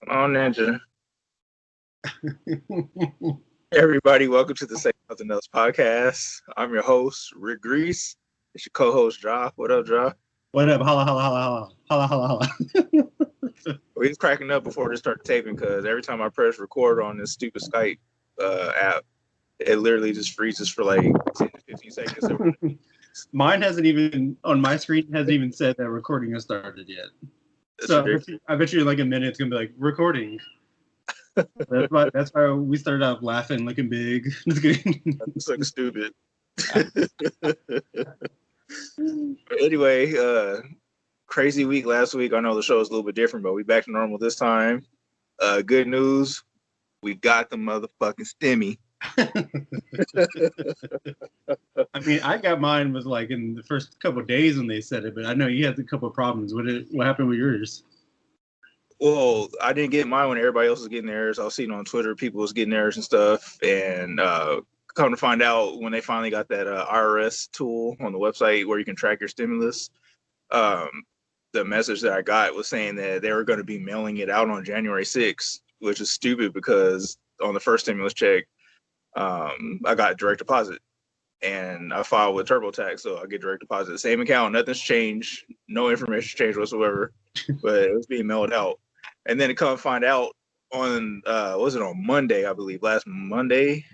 Oh, Ninja. Everybody, welcome to the Say Nothing Else podcast. I'm your host, Rick Grease. It's your co-host, Ja. What up, Ja? What up? Holla, holla, holla, holla, holla, holla. We was cracking up before we started taping because every time I press record on this stupid Skype app, it literally just freezes for like 10 to 15 seconds. Mine hasn't even, on my screen, hasn't even said that recording has started yet. So I bet you in like a minute it's going to be like, recording. That's why we started off laughing, looking big. It's like stupid. Anyway, crazy week last week. I know the show is a little bit different, but we back to normal this time. Good news, we got the motherfucking stimmy. I mean, I got mine was like in the first couple of days when they said it, but I know you had a couple of problems with it. What happened with yours? Well, I didn't get mine when everybody else was getting theirs. I was seeing on Twitter people was getting theirs and stuff, and come to find out when they finally got that IRS tool on the website where you can track your stimulus, the message that I got was saying that they were going to be mailing it out on January 6th, which is stupid because on the first stimulus check, I got direct deposit and I filed with TurboTax, so I get direct deposit. Same account, nothing's changed, no information changed whatsoever, but it was being mailed out. And then to come find out on, was it on Monday, I believe, last Monday,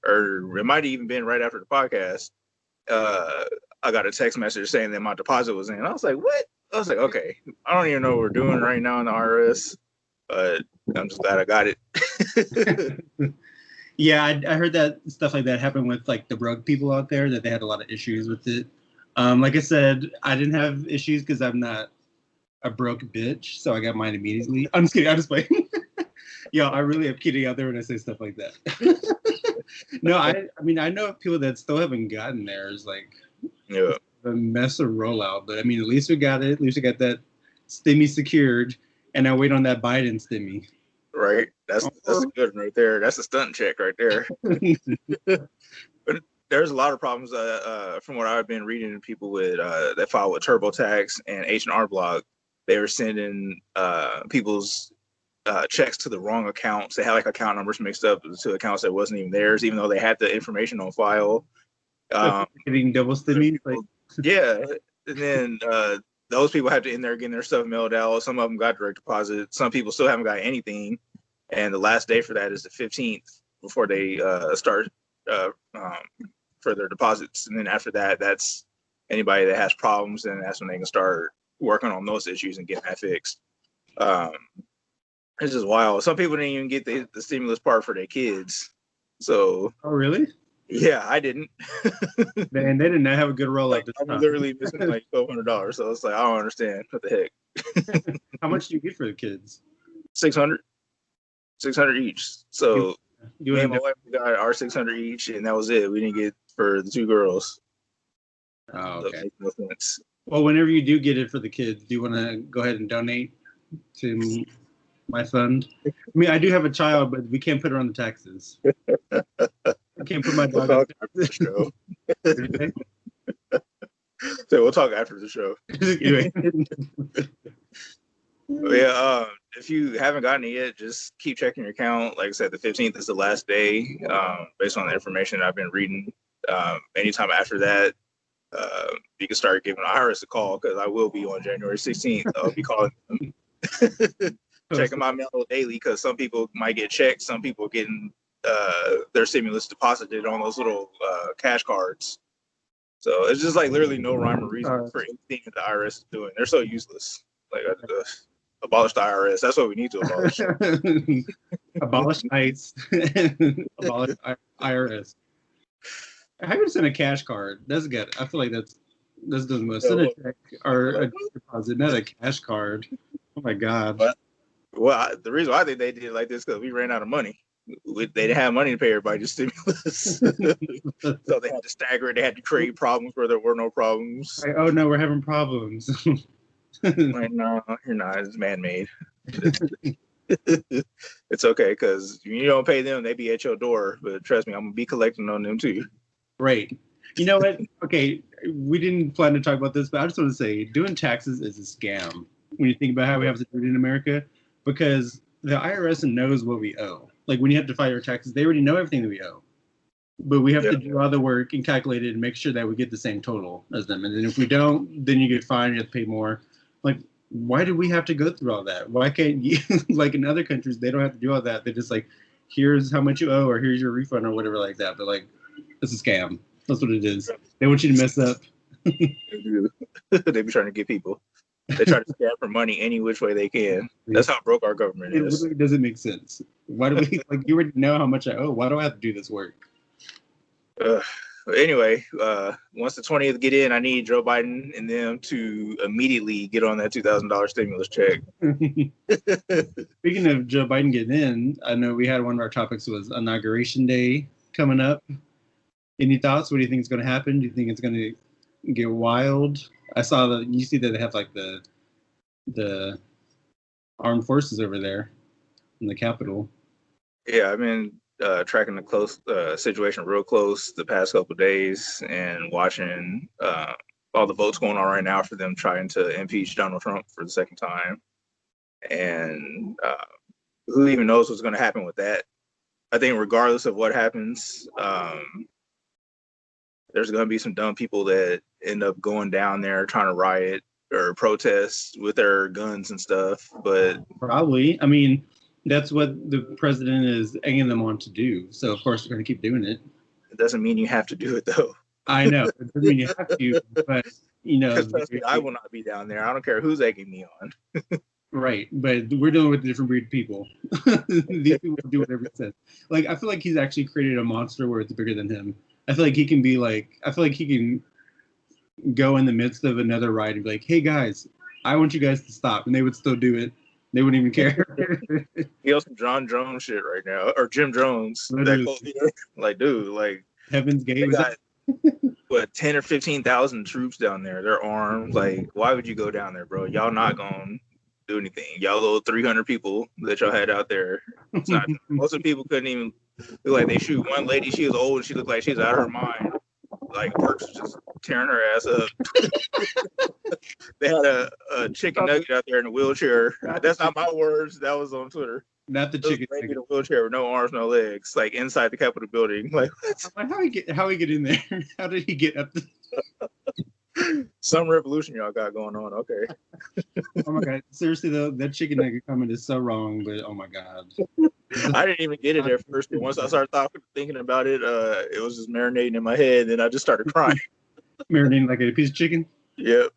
or it might have even been right after the podcast, I got a text message saying that my deposit was in. I was like, what? I was like, okay, I don't even know what we're doing right now in the IRS, but I'm just glad I got it. Yeah, I heard that stuff like that happened with like the broke people out there, that they had a lot of issues with it. Like I said, I didn't have issues because I'm not a broke bitch, so I got mine immediately. I'm just kidding. I'm just playing. Yo, I really am kidding out there when I say stuff like that. No, I mean, I know people that still haven't gotten theirs, like the mess of rollout. But I mean, at least we got it. At least we got that stimmy secured, and I wait on that Biden stimmy. Right, that's a good one right there. That's a stunt check right there. But there's a lot of problems from what I've been reading to people with that file with TurboTax and H&R Block. They were sending people's checks to the wrong accounts. They had like account numbers mixed up to accounts that wasn't even theirs, even though they had the information on file. Getting double stimmy, like yeah, and then those people had to in there getting their stuff mailed out. Some of them got direct deposit. Some people still haven't got anything, and the last day for that is the 15th before they start for their deposits. And then after that, that's anybody that has problems, and that's when they can start working on those issues and getting that fixed. It's just wild. Some people didn't even get the stimulus part for their kids. So. Oh, really? Yeah, I didn't. Man, they did not have a good rollout. Like, I'm literally missing like $1,200, so it's like I don't understand what the heck. How much do you get for the kids? 600 each. So me and my wife got our 600 each, and that was it. We didn't get for the two girls. Oh, okay. No sense. Well, whenever you do get it for the kids, do you want to go ahead and donate to my fund? I mean, I do have a child, but we can't put her on the taxes. I can't put my dog on the show. So we'll talk after the show. Yeah, if you haven't gotten it yet, just keep checking your account. Like I said, the 15th is the last day, based on the information I've been reading. Anytime after that, you can start giving IRS a call, because I will be on January 16th. I'll be calling them. Checking my mail daily, because some people might get checks, some people getting their stimulus deposited on those little cash cards. So it's just like literally no rhyme or reason for anything that the IRS is doing. They're so useless. Like abolish the IRS. That's what we need to abolish. Abolish ICE. Abolish IRS. How do you send a cash card? That's good. I feel like that's the most. Send a check or a deposit, not a cash card. Oh my God. Well, the reason why I think they did it like this, because we ran out of money. They didn't have money to pay everybody just stimulus. So they had to stagger it. They had to create problems where there were no problems. Like, oh no, we're having problems. Like, no, you're not. It's man-made. It's okay, because you don't pay them, they be at your door. But trust me, I'm gonna be collecting on them too. Right. You know what? Okay, we didn't plan to talk about this, but I just want to say, doing taxes is a scam when you think about how we have to do it in America. Because the IRS knows what we owe. Like when you have to file your taxes, they already know everything that we owe. But we have to do all the work and calculate it and make sure that we get the same total as them. And then if we don't, then you get fined, you have to pay more. Like, why do we have to go through all that? Why can't you, like in other countries, they don't have to do all that. They're just like, here's how much you owe, or here's your refund, or whatever like that. But like, it's a scam. That's what it is. They want you to mess up. They be trying to get people. They try to scam for money any which way they can. That's how broke our government is. It literally doesn't make sense. Why do we, like, you already know how much I owe. Why do I have to do this work? Anyway, once the 20th get in, I need Joe Biden and them to immediately get on that $2,000 stimulus check. Speaking of Joe Biden getting in, I know we had one of our topics was Inauguration Day coming up. Any thoughts? What do you think is going to happen? Do you think it's going to get wild? I saw that you see that they have like the armed forces over there in the Capitol. Yeah, I've been tracking the close situation real close the past couple of days and watching all the votes going on right now for them trying to impeach Donald Trump for the second time. And who even knows what's going to happen with that? I think regardless of what happens, there's going to be some dumb people that end up going down there trying to riot or protest with their guns and stuff. But probably, I mean, that's what the president is egging them on to do. So of course they're going to keep doing it. It doesn't mean you have to do it though. I know it doesn't mean you have to, but you know, I will not be down there. I don't care who's egging me on. Right, but we're dealing with a different breed of people. These people do whatever it says. Like, I feel like he's actually created a monster where it's bigger than him. I feel like he can be like, I feel like he can go in the midst of another ride and be like, hey guys, I want you guys to stop. And they would still do it. They wouldn't even care. He on some John Jones shit right now, or Jim Jones. Like, dude, like Heaven's Gate. What, 10 or 15,000 troops down there? They're armed. Like, why would you go down there, bro? Y'all not gonna do anything. Y'all little 300 people that y'all had out there. It's not. Most of the people couldn't even look like they shoot. One lady, she was old and she looked like she was out of her mind. Like, Perks was just tearing her ass up. They had a chicken nugget out there in a wheelchair. That's not my words. That was on Twitter. Not the chicken nugget. In a wheelchair with no arms, no legs, like inside the Capitol building. Like, what? Like, how he get in there? How did he get up? Some revolution y'all got going on. Okay. Oh my god! Seriously though, that chicken nugget comment is so wrong. But oh my god, I didn't even get it at first. But once I started thinking about it, it was just marinating in my head, and I just started crying. Marinating like a piece of chicken. Yep.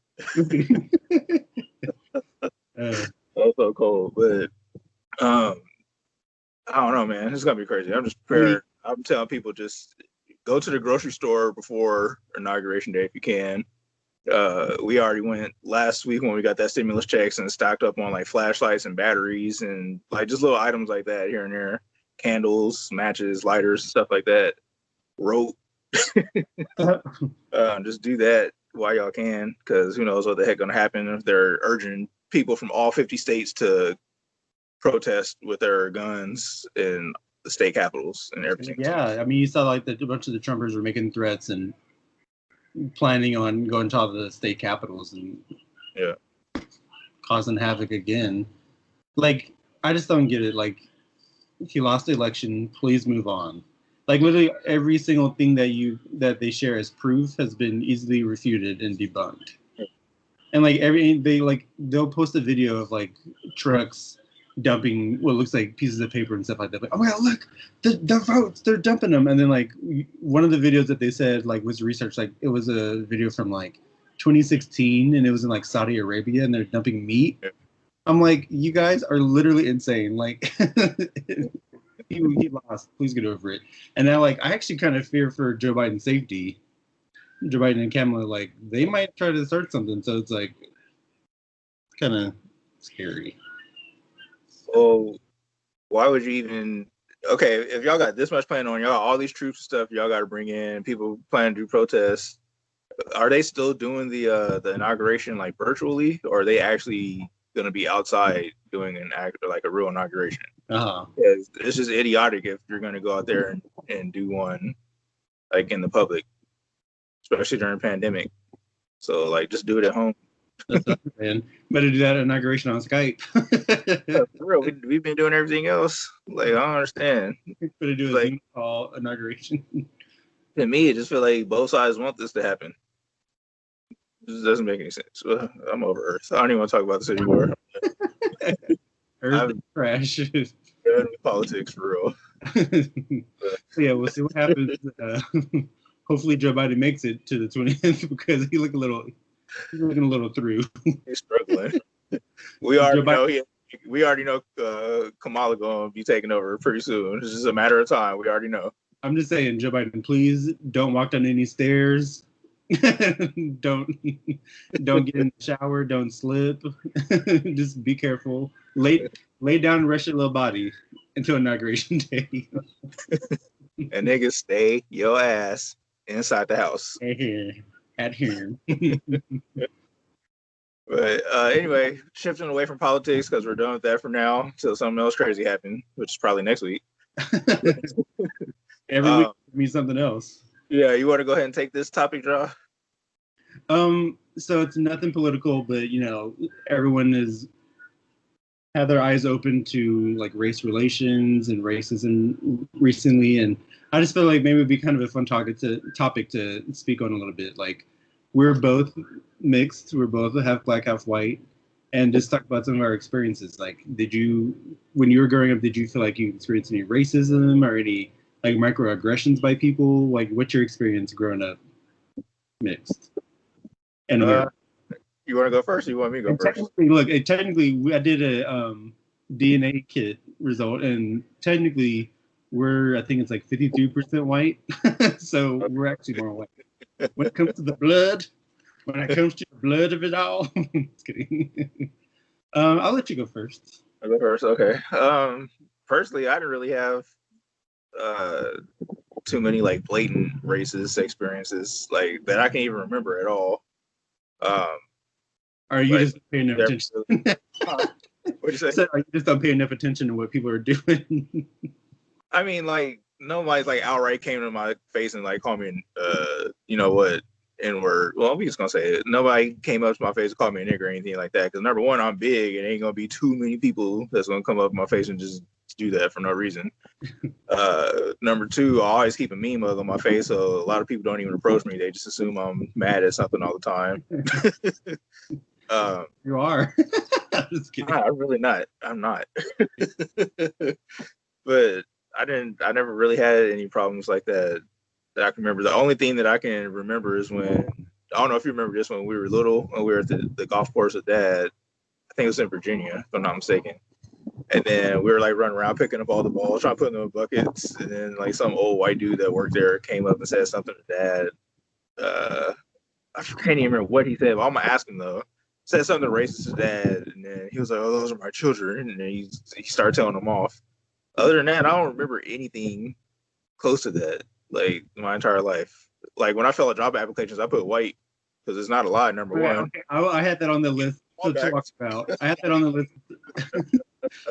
That was so cold, but I don't know, man. It's gonna be crazy. I'm just prepared. I'm telling people just go to the grocery store before Inauguration Day if you can. We already went last week when we got that stimulus checks and stocked up on like flashlights and batteries and like just little items like that here and there, candles, matches, lighters, stuff like that. Rope. Just do that while y'all can, because who knows what the heck gonna happen if they're urging people from all 50 states to protest with their guns in the state capitals and everything. Yeah, I mean, you saw like a bunch of the Trumpers were making threats and planning on going to all the state capitals and causing havoc again. Like, I just don't get it. Like, he lost the election. Please move on. Like, literally every single thing that they share as proof has been easily refuted and debunked. And like they'll post a video of like trucks dumping what looks like pieces of paper and stuff like that. Like, oh my god, look, the votes, they're dumping them. And then like one of the videos that they said like was research, like it was a video from like 2016 and it was in like Saudi Arabia and they're dumping meat. I'm like, you guys are literally insane. Like he lost. Please get over it. And now like I actually kind of fear for Joe Biden's safety. Joe Biden and Kamala, like they might try to start something. So it's like kind of scary. Well, why would you even? Okay, if y'all got this much planning on, y'all all these troops and stuff, y'all got to bring in people planning to do protests. Are they still doing the inauguration like virtually, or are they actually going to be outside doing an act like a real inauguration? It's just idiotic if you're going to go out there and do one like in the public, especially during a pandemic. So like, just do it at home. That's what I'm saying. Better do that inauguration on Skype. For real, we've been doing everything else. Like, I don't understand. Better do a Like, Zoom call inauguration. to me, it just feel like both sides want this to happen. It just doesn't make any sense. I'm over Earth. I don't even want to talk about this anymore. Earth crash. Done with politics for real. Yeah, we'll see what happens. Hopefully, Joe Biden makes it to the 20th because he's looking a little through. He's struggling. We already know Kamala gonna be taking over pretty soon. It's just a matter of time. We already know. I'm just saying, Joe Biden, please don't walk down any stairs. don't get in the shower. Don't slip. Just be careful. Lay down and rest your little body until inauguration day. And niggas, stay your ass inside the house. At home. But anyway, shifting away from politics because we're done with that for now until something else crazy happens, which is probably next week. Every week means something else. Yeah, you want to go ahead and take this topic, Draw? So it's nothing political, but everyone is had their eyes open to like race relations and racism recently, and I just feel like maybe it'd be kind of a fun topic to speak on a little bit. Like, we're both mixed, we're both half black, half white, and just talk about some of our experiences. Like, when you were growing up, did you feel like you experienced any racism or any like microaggressions by people? Like, what's your experience growing up mixed? And you want to go first or you want me to go first? Technically, I did a DNA kit result, and technically, I think it's like 52% white. So we're actually more white. When it comes to the blood, of it all, just kidding. I'll let you go first. I'll go first, okay. Personally, I didn't really have too many like blatant racist experiences like that I can't even remember at all. Are you just paying enough attention? What'd you say? So, are you just not paying enough attention to what people are doing? I mean, like, nobody's like outright came to my face and like called me you know what, N-word. Well, I'm just gonna say it. Nobody came up to my face and called me a nigger or anything like that. Because number one, I'm big and ain't gonna be too many people that's gonna come up to my face and just do that for no reason. Number two, I always keep a mean mug on my face, so a lot of people don't even approach me. They just assume I'm mad at something all the time. You are. I'm just kidding. I'm really not. I'm not. But I never really had any problems like that I can remember. The only thing that I can remember is when, I don't know if you remember this, when we were little, when we were at the golf course with Dad. I think it was in Virginia, if I'm not mistaken. And then we were like running around picking up all the balls, trying to put them in buckets. And then like some old white dude that worked there came up and said something to Dad. I can't even remember what he said, but I'm gonna ask him though. Said something racist to Dad, and then he was like, "Oh, those are my children," and then he started telling them off. Other than that, I don't remember anything close to that, like my entire life. Like when I fill out job applications, I put white because it's not a lie. Number one. Okay. I had that on the list to talk about. I had that on the list.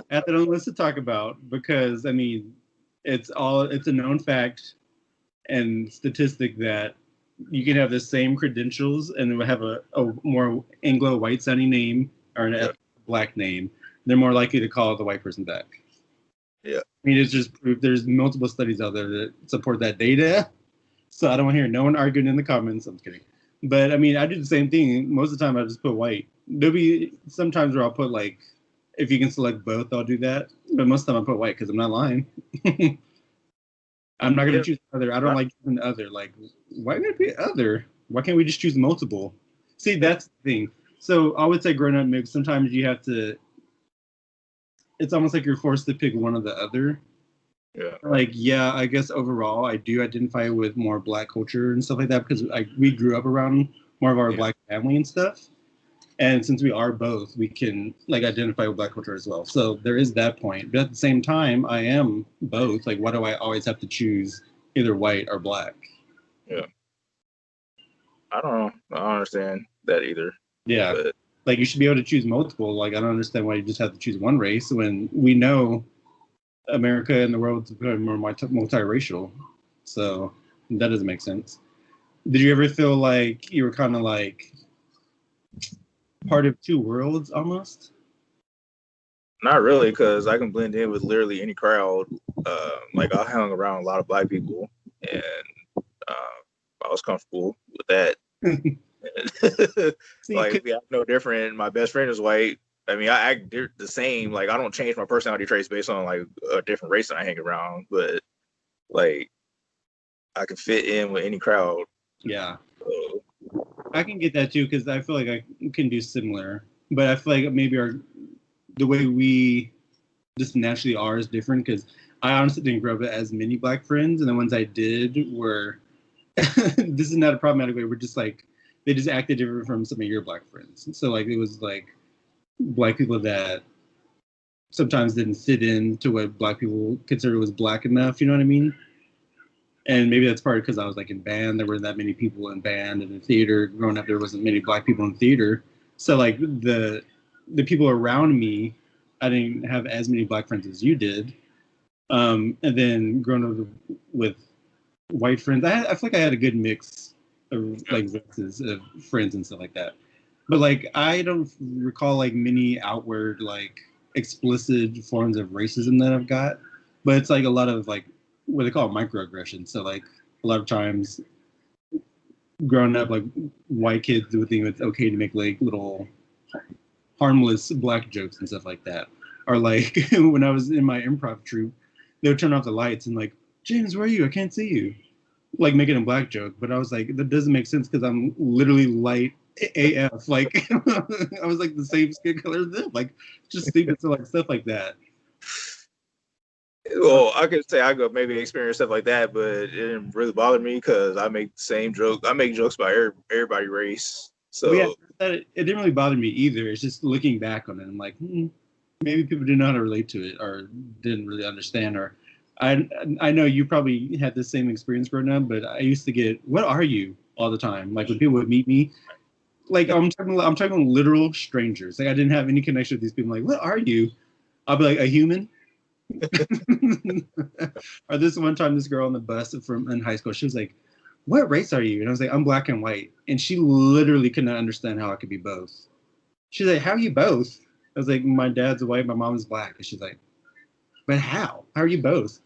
I had that on the list to talk about because I mean, it's a known fact and statistic that you can have the same credentials and have a more Anglo white sounding name or a black name. They're more likely to call the white person back. Yeah. I mean, it's just proof. There's multiple studies out there that support that data. So I don't want to hear no one arguing in the comments. I'm kidding. But I mean, I do the same thing. Most of the time, I just put white. There'll be sometimes where I'll put like, if you can select both, I'll do that. But most of the time, I put white because I'm not lying. I'm not going to choose other. I don't like choosing other. Like, why would it be other? Why can't we just choose multiple? See, that's the thing. So I would say growing up mixed, sometimes you have to, it's almost like you're forced to pick one or the other. Yeah. Like, yeah, I guess overall I do identify with more black culture and stuff like that because we grew up around more of our black family and stuff. And since we are both, we can like identify with black culture as well. So there is that point. But at the same time, I am both. Like, why do I always have to choose either white or black? Yeah. I don't know. I don't understand that either. Yeah. But like, you should be able to choose multiple. Like, I don't understand why you just have to choose one race when we know America and the world is becoming more multiracial. So that doesn't make sense. Did you ever feel like you were kind of like part of two worlds almost? Not really, because I can blend in with literally any crowd. Like I hung around a lot of black people, and I was comfortable with that. See, Like we have no different. My best friend is white. I mean, I act the same. Like I don't change my personality traits based on like a different race that I hang around, but like I can fit in with any crowd. yeah, So, I can get that too because I feel like I can do similar, but I feel like maybe the way we just naturally are is different because I honestly didn't grow up with as many black friends, and the ones I did were this is not a problematic way. We're just like they just acted different from some of your black friends. So like it was like black people that sometimes didn't fit into what black people considered was black enough. You know what I mean? And maybe that's part because I was like in band. There weren't that many people in band, and in theater. Growing up, there wasn't many black people in theater. So like the people around me, I didn't have as many black friends as you did. And then growing up with white friends, I feel like I had a good mix of like races of friends and stuff like that. But like I don't recall like many outward like explicit forms of racism that I've got. But it's like a lot of like what they call microaggressions. So like a lot of times growing up, like white kids would think it's okay to make like little harmless black jokes and stuff like that. Or like when I was in my improv troupe, they would turn off the lights and like, James, where are you? I can't see you. Like making a black joke. But I was like, that doesn't make sense because I'm literally light AF. Like I was like the same skin color as them. Like just stupid so like stuff like that. well, I could say I could maybe experience stuff like that, but it didn't really bother me because I make the same joke. I make jokes about everybody race. Well, yeah, So it didn't really bother me either. It's just looking back on it, I'm like, maybe people didn't know how to relate to it or didn't really understand. Or I know you probably had the same experience growing up, but I used to get, "What are you?" all the time. Like when people would meet me, like I'm talking literal strangers. Like I didn't have any connection with these people. I'm like, "What are you?" I'll be like, "A human." Or this one time, this girl on the bus from in high school, she was like, "What race are you?" And I was like, "I'm black and white." And she literally could not understand how I could be both. She's like, "How are you both?" I was like, "My dad's white, my mom's black." And she's like, "But how? How are you both?"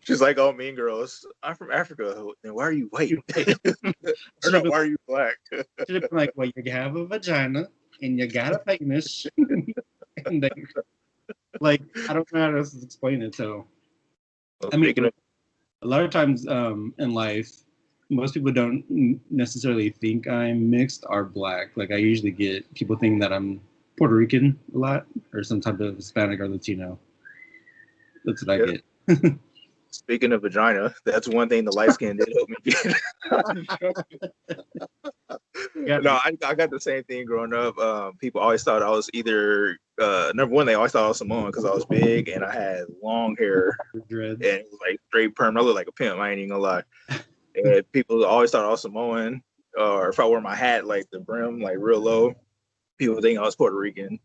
she's like, "Oh, Mean Girls. I'm from Africa. And why are you white? Or Should no, have been, why are you black?" like, "Well, you have a vagina and you got a penis." And they, like, I don't know how to explain it. So, Well, I mean, speaking of, a lot of times in life, most people don't necessarily think I'm mixed or black. Like I usually get people think that I'm Puerto Rican a lot or some type of Hispanic or Latino. That's what I yeah, get. speaking of vagina, that's one thing the light skin did help me get. Yeah, No, I got the same thing growing up. People always thought I was either number one. They always thought I was Samoan because I was big and I had long hair and dreads. it was like straight perm. I looked like a pimp. I ain't even gonna lie. And people always thought I was Samoan, or if I wore my hat like the brim like real low, people think I was Puerto Rican.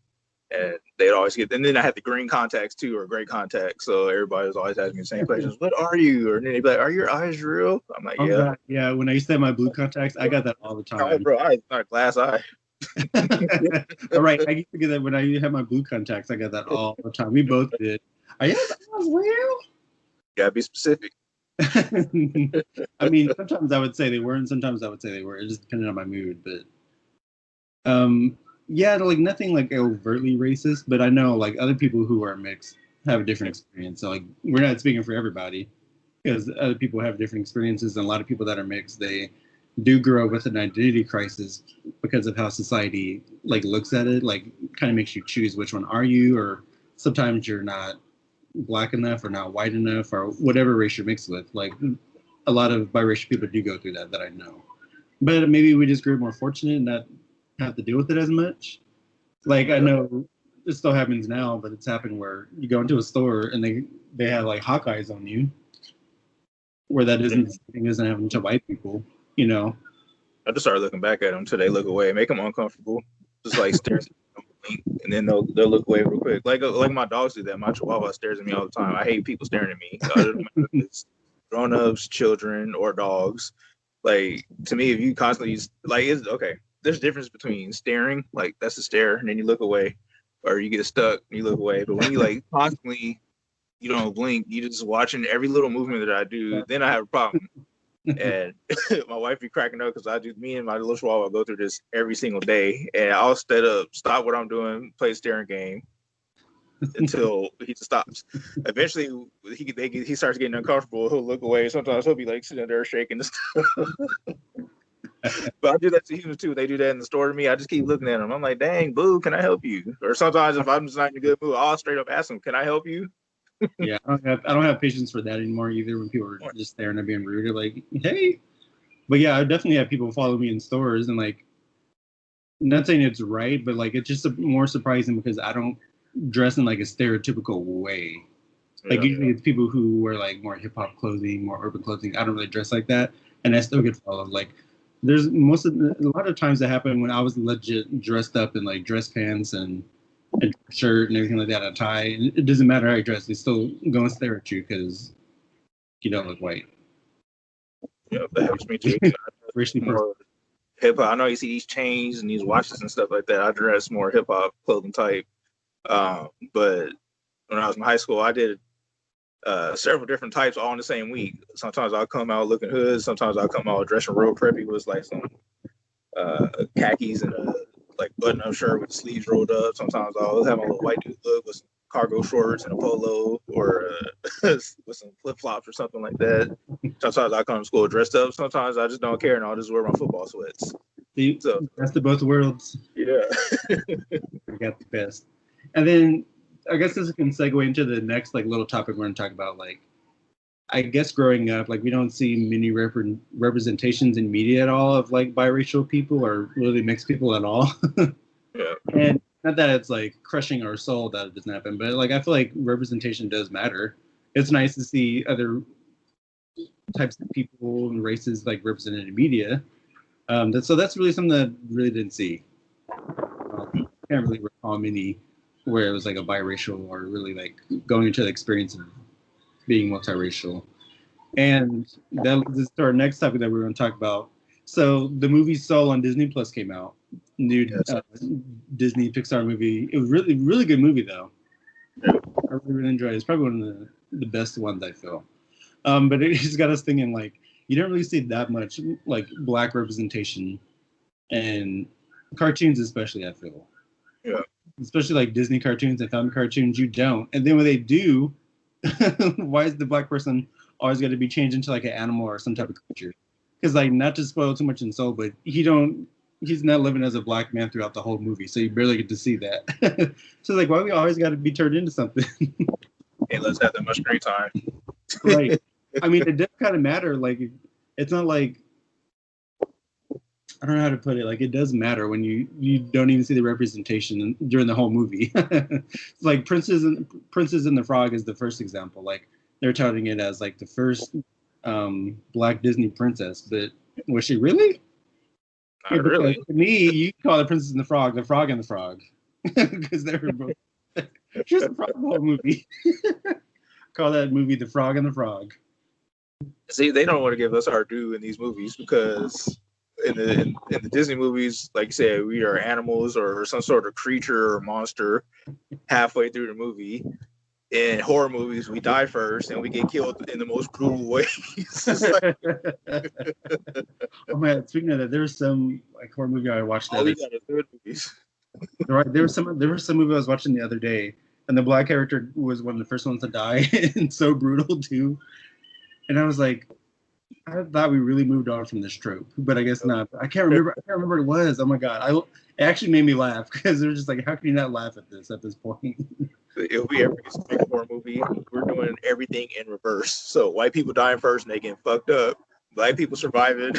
And they'd always get, and then I had the green contacts too, or gray contacts. So everybody was always asking me the same questions. What are you? Or then they'd be like, "Are your eyes real?" I'm like, Oh "Yeah." God, yeah. When I used to have my blue contacts, I got that all the Oh, time. bro, I not a glass eye. All right, I used to get that when I had my blue contacts. I got that all the time. We both did. Are your eyes real? Gotta be specific. I mean, sometimes I would say they were, and sometimes I would say they were. It just depended on my mood. But yeah, like nothing like overtly racist. But I know like other people who are mixed have a different experience. So like we're not speaking for everybody because other people have different experiences, and a lot of people that are mixed they do grow up with an identity crisis because of how society like looks at it. Like kind of makes you choose which one are you, or sometimes you're not black enough or not white enough or whatever race you're mixed with. Like a lot of biracial people do go through that I know. But maybe we just grew more fortunate and not have to deal with it as much. Like I know it still happens now, but it's happened where you go into a store and they have like Hawkeyes on you, where that isn't happening to white people, you know. I just started looking back at them until they look away, make them uncomfortable. Just like stares, and then they'll look away real quick. Like my dogs do that. My Chihuahua stares at me all the time. I hate people staring at me. It's grown-ups, children, or dogs. Like to me, if you constantly like, it's okay. there's a difference between staring, like that's a stare, and then you look away, or you get stuck and you look away. But when you like constantly, you don't blink, you just watching every little movement that I do, then I have a problem. And my wife be cracking up because me and my little chihuahua go through this every single day, and I'll instead of stop what I'm doing, play a staring game until he just stops. Eventually, he starts getting uncomfortable. He'll look away. Sometimes he'll be like sitting there shaking and stuff. But I do that to humans too. They do that in the store to me. I just keep looking at them. I'm like, dang, boo, can I help you? Or sometimes if I'm just not in a good mood, I'll straight up ask them, can I help you? Yeah, I don't have patience for that anymore either. When people are just staring and being rude, they're like, hey. But yeah, I definitely have people follow me in stores, and like, not saying it's right, but like it's just more surprising because I don't dress in like a stereotypical way. Like usually it's people who wear like more hip hop clothing, more urban clothing. I don't really dress like that, and I still get followed. Like there's a lot of times that happened when I was legit dressed up in like dress pants and a shirt and everything like that, a tie. And it doesn't matter how you dress; they still go and stare at you because you don't look white. Yeah, that helps me too. More hip hop. I know you see these chains and these watches and stuff like that. I dress more hip hop clothing type. But when I was in high school, I did several different types all in the same week. Sometimes I'll come out looking hood. Sometimes I'll come out dressing real preppy with like some khakis and a like button-up shirt with the sleeves rolled up. Sometimes I'll have my little white dude look with some cargo shorts and a polo or with some flip-flops or something like that. Sometimes I come to school dressed up. Sometimes I just don't care and I'll just wear my football sweats. So that's the both worlds. Yeah. We got the best. And then I guess this can segue into the next like little topic we're going to talk about. Like, I guess growing up, like we don't see many representations in media at all of like biracial people or really mixed people at all. Yeah. And not that it's like crushing our soul that it doesn't happen, but like I feel like representation does matter. It's nice to see other types of people and races like represented in media. So that's really something that I really didn't see. I can't really recall many where it was like a biracial or really like going into the experience of being multiracial. And that leads us to our next topic that we're going to talk about. So the movie Soul on Disney Plus came out. New Disney Pixar movie. It was really, really good movie though. I really enjoyed it. It's probably one of the best ones I feel. But it just got us thinking like you don't really see that much like black representation in cartoons, especially I feel. Yeah. Especially like Disney cartoons and film cartoons, you don't. And then when they do, why is the black person always got to be changed into like an animal or some type of creature? Because like not to spoil too much in Soul, but he's not living as a black man throughout the whole movie, so you barely get to see that. So like, why we always got to be turned into something? Hey, let's have that much screen time. Right. I mean, it does kind of matter. Like, it's not like I don't know how to put it. Like, it does matter when you don't even see the representation during the whole movie. It's like Princess and the Frog is the first example. Like, they're touting it as like the first black Disney princess, but was she really? Not really. To me, you call it Princess and the Frog and the Frog, because they were both. She was the frog the whole movie. Call that movie The Frog and the Frog. See, they don't want to give us our due in these movies because in the Disney movies, like you said, we are animals or some sort of creature or monster halfway through the movie. In horror movies, we die first and we get killed in the most brutal ways. Oh man! Speaking of that, there was some like horror movie I watched. All these are good movies. Right, there was some movie I was watching the other day, and the black character was one of the first ones to die, and so brutal too. And I was like, I thought we really moved on from this trope, but I guess not. I can't remember what it was. Oh my god! It actually made me laugh because it was just like, how can you not laugh at this point? If we ever get to make a horror movie, we're doing everything in reverse. So white people dying first and they getting fucked up. Black people surviving.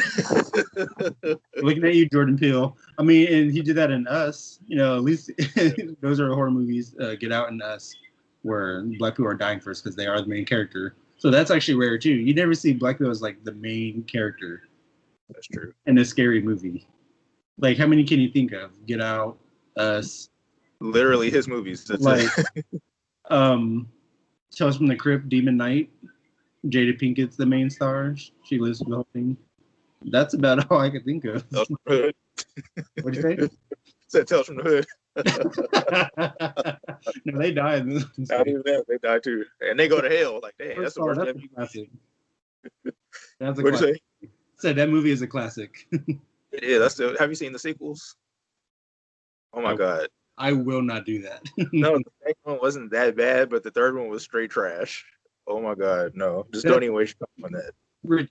Looking at you, Jordan Peele. I mean, and he did that in Us. You know, at least those are horror movies. Get Out and Us, where black people are dying first because they are the main character. So that's actually rare too. You never see black people as like the main character. That's true. In a scary movie. Like, how many can you think of? Get Out, Us. Literally his movies. That's like, Tales from the Crypt, Demon Knight. Jada Pinkett's the main star. She lives the whole thing. That's about all I could think of. What'd you say? Said Tales from the Hood. No, they died. Not even that, they die too, and they go to hell. Like, damn, that's the worst That's thing. a classic. That's a What'd you classic. say? Said that movie is a classic. Yeah, that's the. Have you seen the sequels? Oh my god. I will not do that. No, the second one wasn't that bad, but the third one was straight trash. Oh my god, no. Just don't even waste your time on that.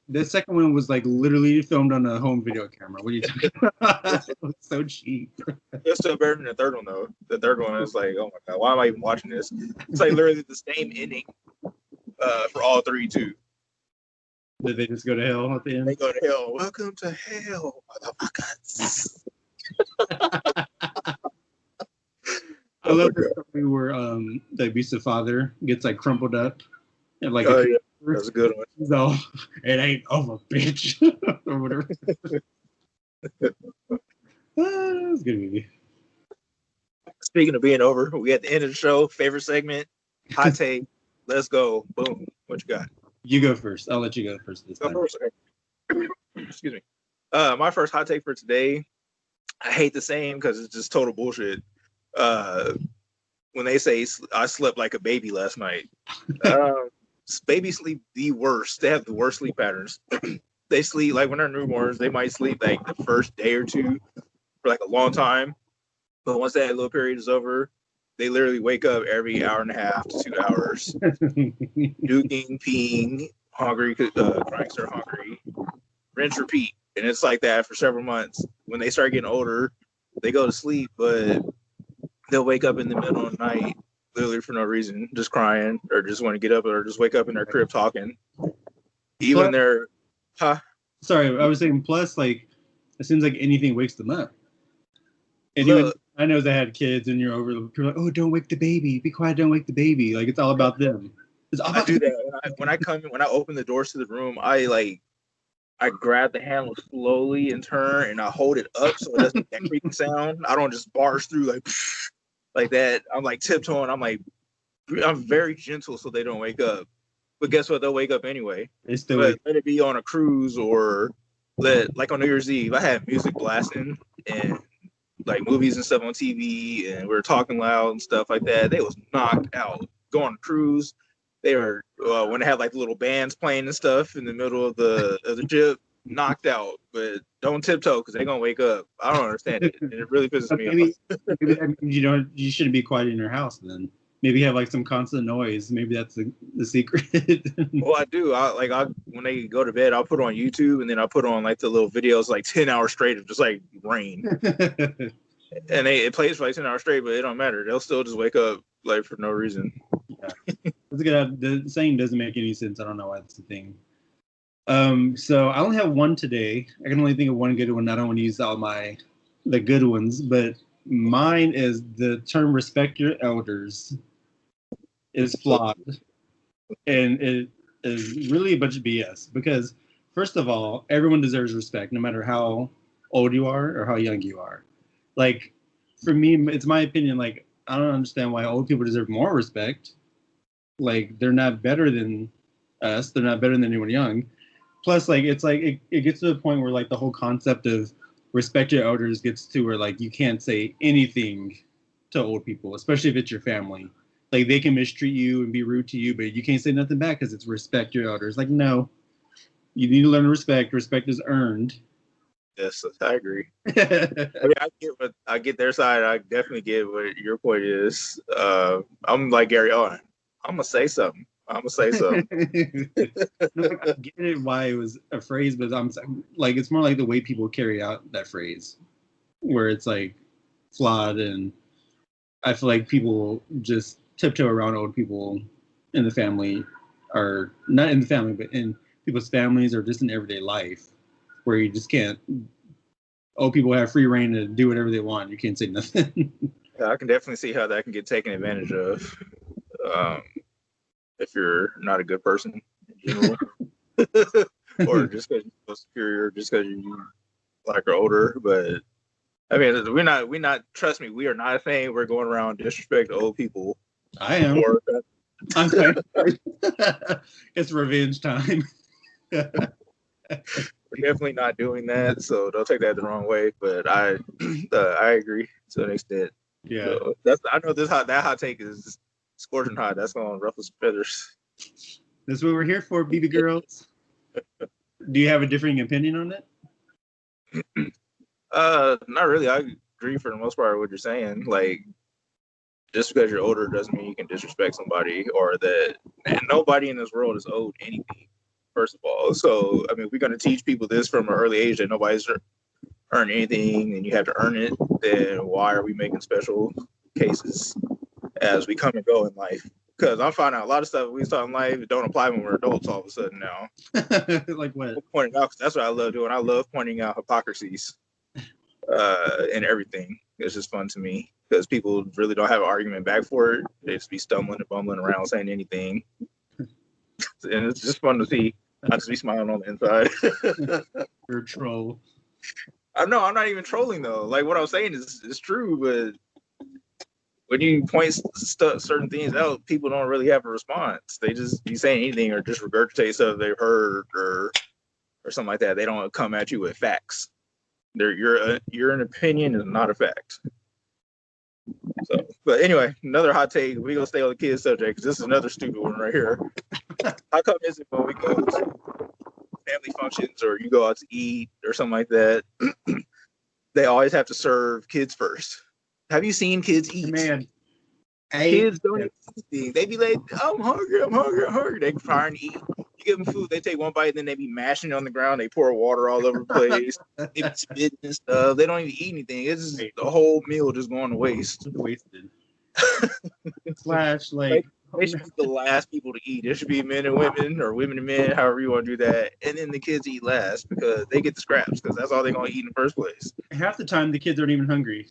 The second one was like literally filmed on a home video camera. What are you talking about? It was so cheap. It's still better than the third one though. The third one is like, oh my god, why am I even watching this? It's like literally the same ending for all three too. Did they just go to hell at the end? They go to hell. Welcome to hell, motherfuckers. I love the story where the abusive father gets like crumpled up and like yeah. That's a good one. So it ain't over, bitch, or whatever. That was a good movie. Speaking of being over, we at the end of the show. Favorite segment, hot take. Let's go. Boom. What you got? You go first. I'll let you go first this time. First. Excuse me. My first hot take for today. I hate the saying because it's just total bullshit. When they say I slept like a baby last night, babies sleep the worst. They have the worst sleep patterns. They sleep like when they're newborns. They might sleep like the first day or two for like a long time, but once that little period is over, they literally wake up every hour and a half to 2 hours, duking, peeing, hungry, crying because they're hungry, rinse, repeat, and it's like that for several months. When they start getting older, they go to sleep, but they'll wake up in the middle of the night, literally for no reason, just crying, or just want to get up, or just wake up in their crib talking. Even their, Sorry, I was saying. Plus, like, it seems like anything wakes them up. And even I know they had kids, and you're over. You're like, oh, don't wake the baby. Be quiet. Don't wake the baby. Like it's all about them. It's all about I do that when I come in. When I open the doors to the room, I grab the handle slowly and turn, and I hold it up so it doesn't make that creaking sound. I don't just barge through like that. I'm like tiptoeing. I'm very gentle so they don't wake up. But guess what? They'll wake up anyway. Let it be on a cruise or like on New Year's Eve. I had music blasting and like movies and stuff on TV, and we were talking loud and stuff like that. They was knocked out. Go on a cruise. They were when they had like little bands playing and stuff in the middle of the ship, knocked out. But don't tiptoe because they're gonna wake up. I don't understand it. And it really pisses me off. Maybe that means you shouldn't be quiet in your house then. Maybe have like some constant noise. Maybe that's the secret. Well, I do. When they go to bed, I'll put on YouTube, and then I'll put on like the little videos, like 10 hours straight of just like rain. And it plays for like 10 hours straight, but it don't matter. They'll still just wake up like for no reason. Yeah. The saying doesn't make any sense. I don't know why that's the thing. So I only have one today. I can only think of one good one. I don't want to use all the good ones, but mine is the term "respect your elders" is flawed, and it is really a bunch of BS. Because first of all, everyone deserves respect, no matter how old you are or how young you are. Like for me, it's my opinion. Like I don't understand why old people deserve more respect. Like they're not better than us. They're not better than anyone young. Plus, like it gets to the point where like the whole concept of respect your elders gets to where like you can't say anything to old people, especially if it's your family. Like they can mistreat you and be rude to you, but you can't say nothing back because it's respect your elders. Like no, you need to learn respect. Respect is earned. Yes, I agree. I get their side. I definitely get what your point is. I'm like Gary Owen. I'm gonna say something. No, I get it why it was a phrase, but I'm like it's more like the way people carry out that phrase, where it's like flawed, and I feel like people just tiptoe around old people in the family, or not in the family, but in people's families or just in everyday life, where you just can't. Old people have free reign to do whatever they want. You can't say nothing. Yeah, I can definitely see how that can get taken advantage of. If you're not a good person in general, or just because you're so superior, just because you like are older. But I mean, we're not. Trust me, we are not a thing. We're going around disrespect old people. I am. I'm sorry. It's revenge time. We're definitely not doing that, so don't take that the wrong way. But I agree to an extent. Yeah. So I know that hot take is scorching hot. That's gonna ruffle some feathers. That's what we're here for, BB girls. Do you have a differing opinion on it? Not really. I agree for the most part with what you're saying. Like, just because you're older doesn't mean you can disrespect somebody, or that, and nobody in this world is owed anything. First of all, so I mean, we're gonna teach people this from an early age that nobody's earned anything, and you have to earn it. Then why are we making special cases as we come and go in life? Because I'm finding out a lot of stuff we saw in life don't apply when we're adults all of a sudden now. Like what? Pointing out, 'cause that's what I love doing. I love pointing out hypocrisies in everything. It's just fun to me because people really don't have an argument back for it. They just be stumbling and bumbling around saying anything. And it's just fun to see. I just be smiling on the inside. You're a troll. I'm not even trolling though. Like what I was saying is true, but when you point certain things out, people don't really have a response. They just be saying anything or just regurgitate stuff they've heard or something like that. They don't come at you with facts. Your an opinion is not a fact. So, but anyway, another hot take. We gonna stay on the kids subject because this is another stupid one right here. How come is it when we go to family functions or you go out to eat or something like that, they always have to serve kids first? Have you seen kids eat? Man, Kids don't eat anything. They be like, I'm hungry. They try and eat. You give them food, they take one bite, then they be mashing it on the ground. They pour water all over the place. They be spitting and stuff. They don't even eat anything. It's just the whole meal just going to waste. Wasted. Slash, like they should be the last people to eat. It should be men and women or women and men, however you want to do that. And then the kids eat last because they get the scraps because that's all they're going to eat in the first place. half the time the kids aren't even hungry.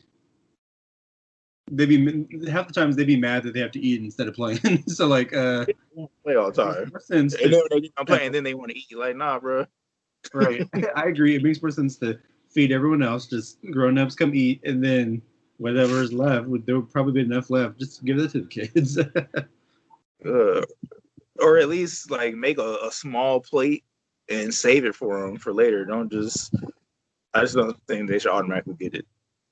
Half the times they be mad that they have to eat instead of playing. So like play all the time. And then they get done playing, then they want to eat. Like, nah, bro. Right. I agree. It makes more sense to feed everyone else. Just grown-ups come eat, and then whatever is left, there will probably be enough left. Just give it to the kids. Or at least like make a small plate and save it for them for later. I just don't think they should automatically get it.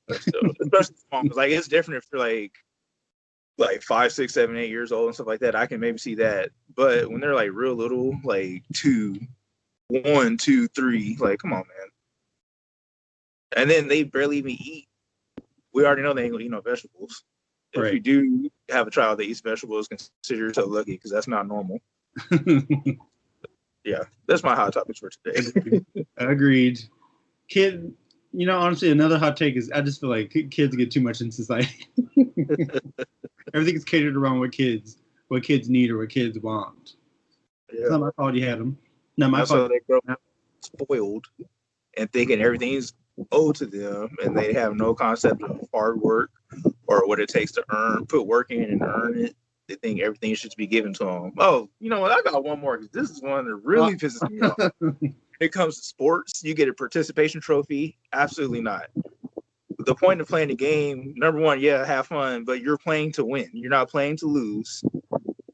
So, especially small, because like it's different if you're like 5, 6, 7, 8 years old and stuff like that. I can maybe see that, but when they're like real little, like 2, 1, 2, 3, like come on, man. And then they barely even eat. We already know they ain't gonna eat no vegetables. If Right. you do have a child that eats vegetables, consider yourself lucky because that's not normal. Yeah, that's my hot topics for today. Agreed. Kid, honestly, another hot take is I just feel like kids get too much in society. Everything is catered around what kids need or what kids want. Yeah. It's not my fault you had them. Not my fault. They grow up spoiled and thinking everything's owed to them, and they have no concept of hard work or what it takes to put work in and earn it. They think everything should be given to them. Oh, you know what? I got one more because this is one that really pisses me off. When it comes to sports, you get a participation trophy. Absolutely not. The point of playing the game, number one, yeah, have fun, but you're playing to win. You're not playing to lose.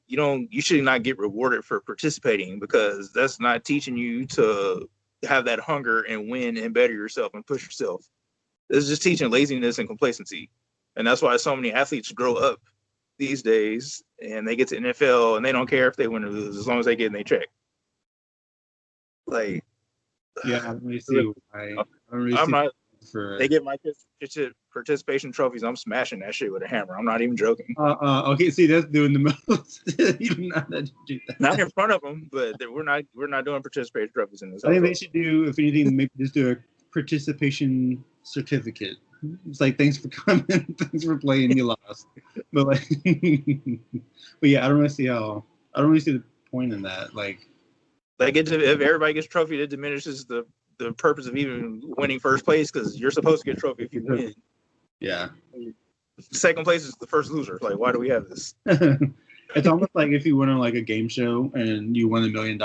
You should not get rewarded for participating because that's not teaching you to have that hunger and win and better yourself and push yourself. It's just teaching laziness and complacency. And that's why so many athletes grow up these days and they get to NFL and they don't care if they win or lose as long as they get in their check. Like, yeah, I don't really see why. They get my participation trophies. I'm smashing that shit with a hammer. I'm not even joking. Okay, see, that's doing the most. You do not do that. Not in front of them, but we're not doing participation trophies in this. I think they should do, if anything, maybe just do a participation certificate. It's like, thanks for coming, thanks for playing, you lost. But like, but yeah, I don't really see the point in that. Like if everybody gets a trophy, it diminishes the purpose of even winning first place because you're supposed to get a trophy if you win. Yeah. Second place is the first loser. Like, why do we have this? It's almost like if you win on like a game show and you won $1 million,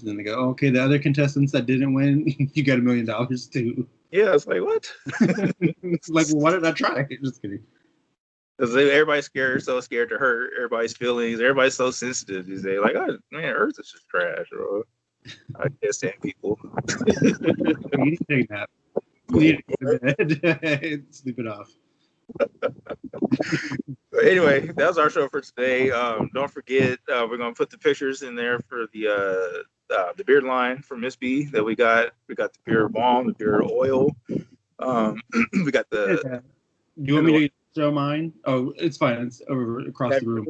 then they go, oh, okay, the other contestants that didn't win, you got $1 million too. Yeah, it's like, what? It's like, well, why did I try? Just kidding. Because everybody's so scared to hurt everybody's feelings. Everybody's so sensitive these days. Like, oh, man, Earth is just trash, bro. I can't stand people. You need to take a nap. You need to go to bed. Sleep it off. But anyway, that was our show for today. Don't forget, we're gonna put the pictures in there for the beard line for Miss B that we got. We got the beard balm, the beard oil. We got the. Do you want me to show mine? Oh, it's fine. It's over across the room.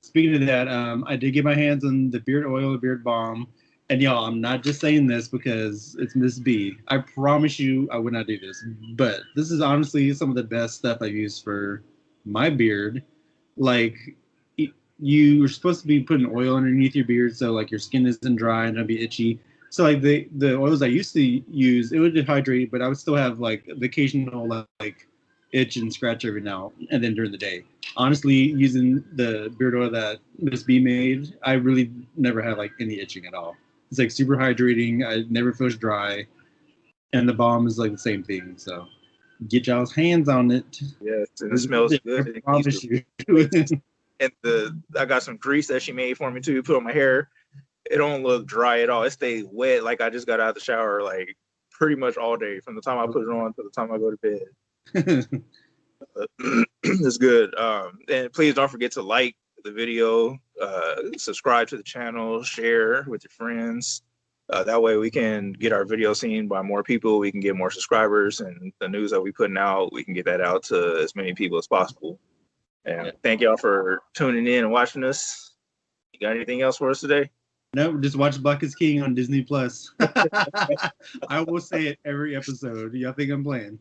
Speaking of that, I did get my hands on the beard oil, the beard balm. And y'all, I'm not just saying this because it's Miss B. I promise you I would not do this. But this is honestly some of the best stuff I've used for my beard. Like, you are supposed to be putting oil underneath your beard so like your skin isn't dry and don't be itchy. So like the oils I used to use, it would dehydrate, but I would still have like the occasional like itch and scratch every now and then during the day. Honestly, using the beard oil that Miss B made, I really never had like any itching at all. It's like super hydrating. I never feels dry, and the balm is like the same thing. So get y'all's hands on it. Yes, and it smells good. I promise you. And I got some grease that she made for me too. Put on my hair. It don't look dry at all. It stays wet like I just got out of the shower, like pretty much all day from the time I put it on to the time I go to bed. It's good. And please don't forget to like the video, subscribe to the channel, share with your friends. That way we can get our video seen by more people. We can get more subscribers, and the news that we putting out, we can get that out to as many people as possible. And thank y'all for tuning in and watching us. You got anything else for us today? No, just watch Black is King on Disney Plus. I will say it every episode. Y'all think I'm playing?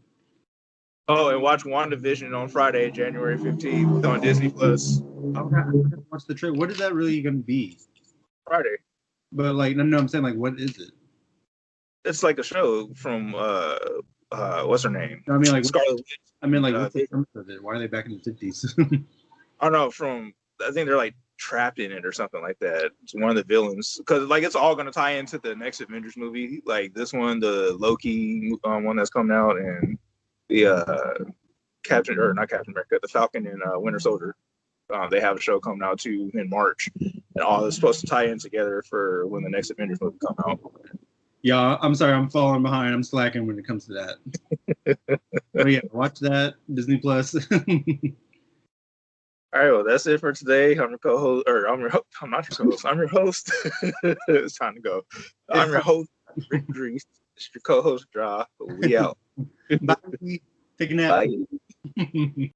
Oh, and watch WandaVision on Friday, January 15th on Disney Plus. I'm gonna watch the trailer. What is that really gonna be? Friday. But like, no, I'm saying like, what is it? It's like a show from what's her name? I mean, like Scarlet Witch. I mean, like, what's the premise of it? Why are they back in the 50s? I don't know. I think they're like trapped in it or something like that. It's one of the villains, because like it's all gonna tie into the next Avengers movie, like this one, the Loki one that's coming out, and the not Captain America, the Falcon and Winter Soldier. They have a show coming out too in March, and all is supposed to tie in together for when the next Avengers movie come out. Yeah, I'm sorry, I'm falling behind. I'm slacking when it comes to that. But yeah, watch that Disney Plus. All right, well, that's it for today. I'm your co-host, or I'm not your co-host. I'm your host. It's time to go. I'm your host, Rick Grease. It's your co-host, Draw. We out. Bye. Take a nap. Bye.